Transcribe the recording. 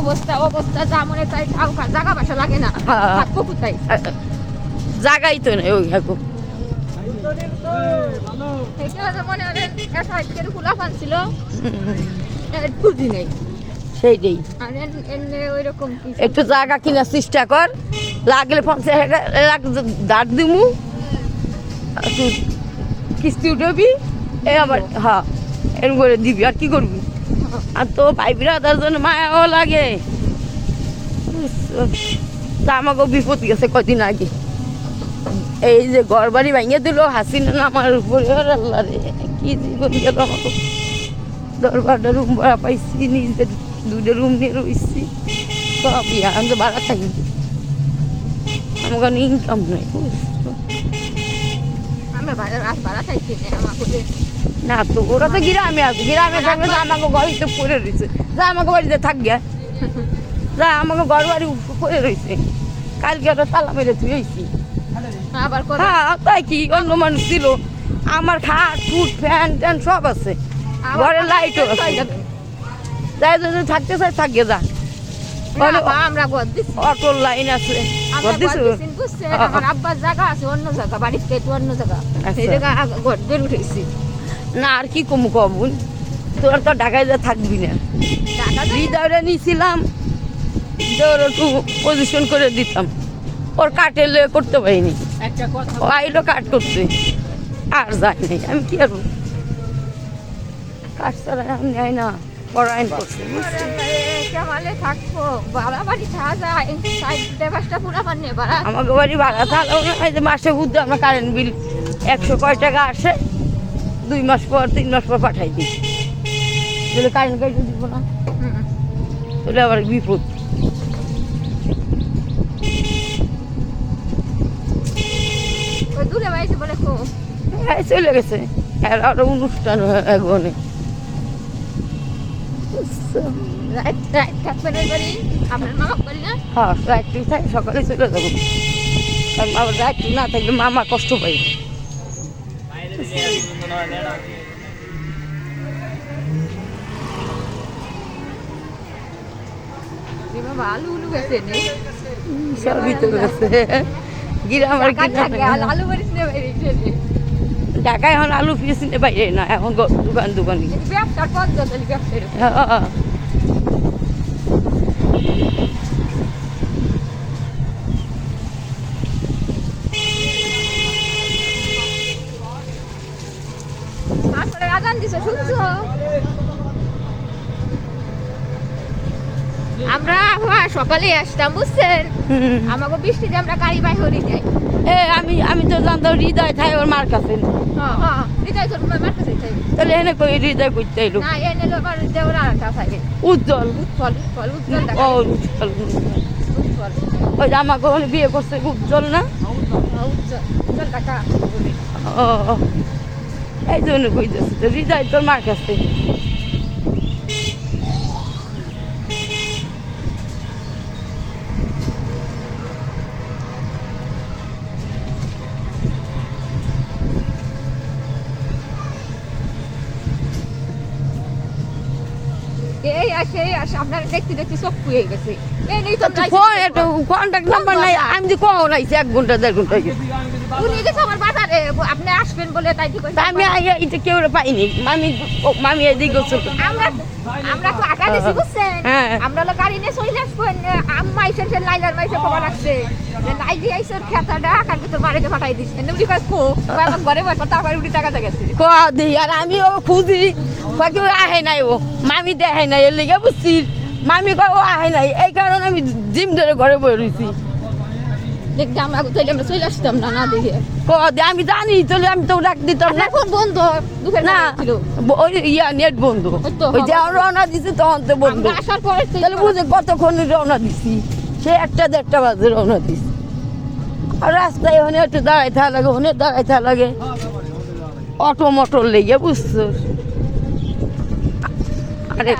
অবস্থা অবস্থা যা মনে চাই খাও খা, জায়গা বাসা লাগে না, থাকবো কোথায়? জাগাই তো নেই ওই এখন। মনে হয় একটা খোলা ফানছিল বুঝি নেই সেইটাই, আর ওইরকম একটু জায়গা কেনার চেষ্টা কর, লাগলে 50,000 লাখ দাঁড় দিমু, একটু কিস্তি উঠবি, এ আবার হ্যাঁ এরকম করে দিবি, আর কি করবি? আর তো ভাই বিরাদার জন্য মায়াও লাগে। তা আমাকেও বিপদ গেছে কদিন আগে, এই যে ঘর বাড়ি ভেঙে দিল হাসিনা আমার উপরে, আল্লাহ রে কি জীবন গেল আমাকে। 10-12টা রুম ভাড়া পাইছি, নিজের 2টা রুম নিয়ে রয়েছি, সব আমি তো ভাড়া থাকি, আমার কোনো ইনকাম নেই। না তো ওরা তো গ্রামে আছে, গ্রামে থাকলে তো আমাকে বাড়িতে পড়ে রয়েছে, যা আমাকে বাড়িতে থাকবে, যা আমাকে ঘর বাড়ি পড়ে রয়েছে, কালকে ওটা তালা মেরে ধুয়েছি। হ্যাঁ তাই কি, অন্য মানুষ ছিল, আমার খাট ফুট ফ্যান ট্যান সব আছে, ঘরের লাইটও আছে, যাই যদি থাকতে চাই থাকে যা, আমরা অটোর লাইন আছে, আমার আব্বার জায়গা আছে অন্য জায়গা, বাড়ির থেকে অন্য জায়গা, সেই জায়গা ঘর দিয়ে উঠেছি। না আর কি কমু কমুন, তোর তো ঢাকায় যা থাকবি না, হৃদয়টা নিয়েছিলাম তোর একটু পজিশন করে দিতাম, ওর কাটেলে করতে পারিনি, ও আইলো কাট করতে, আর যাই নাই, আমি কি আর কাজ ছাড়া আমি যাই না, পড়াইন করছে। থাকবো ভাড়া বাড়ি থাকা যায়, পুরা পান্নে ভাড়া, আমাকে বাড়ি ভাড়া থাকলেও না, এই যে মাসে বুদ্ধি আমার কারেন্ট বিল 100 কয় টাকা আসে, 2 মাস পর 3 মাস পর পাঠাই দিই, তাহলে কারেন্ট কেটে দিব না, তাহলে আবার বিপদ। দূরে বাড়িতে বলে খুব চলে গেছে, আর আরো অনুষ্ঠান এগোনে থাকবেন ওই বাড়ি, আপনার মামা করি না? হ্যাঁ রাত্রি থাকে, সকালে চলে যাবো, কারণ আবার রাত্রি না থাকলে মামা কষ্ট পাই। আলু উলু গেছে নেই, সবই তো গেছে গ্রাম আর আলু বাড়িস না বাইরে, ঢাকায় এখন আলু পিস নিতে বাইরে না, এখন দোকান দোকান ব্যবসার পদ্ধতি ব্যবসার আজান দিছে শুনছো? আমরা সকালে আসতাম বুঝছেন, আমাকে বৃষ্টিতে আমরা গাড়ি বাই হরি যাই। আমি তো জানতাম হৃদয় থাই ওর মার কাছে, হৃদয় তোর মার কাছে যাই, তাহলে এনে কই হৃদয় করতে এলো না এনে লোকের দেওয়ার আরেকটা থাকে উজ্জ্বল, উৎফল উৎফল উজ্জ্বল ও উজ্জ্বল, উৎফল ওই যে আমাকে ওখানে বিয়ে করছে উজ্জ্বল না, উজ্জ্বল উজ্জ্বল টাকা। ও এই জন্য কইতেছে তো হৃদয় তোর মার কাছে। এই আসে এই আসে, আপনারা দেখতে দেখতে সব পুয়ে গেছে, এই নেই তো কন্ট্যাক্ট নাম্বার নাই, আমি যে কখন আইছি 1 ঘন্টা 1.5 ঘন্টা উনি গেছে আমার বাজারে, আপনি আসবেন বলে তাই কি কইছে, আমি এটা কেউ পাইনি, মামি এদিকে গোসল আমরা তো আটা দিছি বুঝছেন, হ্যাঁ। আমরা হলো গাড়ি নিয়ে চলে আসবেন, আম্মা আইসেন সে লাইলার মাইসে খবর রাখছে যে লাইলি আইসের খেতাটা কালকে তোর বাড়িতে পাঠাই দিস, এমনি কই কো আমার ঘরে বসে তারপরে উঠি টাকা গেছে ক দিই, আর আমি ও খুঁজি কেউ আহে নাই, ও মামি দেখে নাই, এর লেগে বুঝছি মামি কয় ও আহে নাই, এই কারণে আমি জিম ধরে ঘরে বয়ে রয়েছি। দেখতে আমরা তাইলে আমরা চলে আসতাম না না দেখে, ক দে আমি জানি, তাহলে আমি তো ডাক দিতাম না, এখন বন্ধ দুপুর না ছিল ওই নেট বন্ধ, ওই যে রওনা দিছি তখন তো বন্ধ, আমরা আসার পরে তাহলে বুঝে কতক্ষণ রওনা দিছি, সে 1টা 1:30 বাজে রওনা দিছি, আর রাস্তায় ওখানে একটু দাঁড়াই থাকা লাগে, ওখানে দাঁড়াই থাকা লাগে, অটো মোটর লেগে বুঝছো, আরে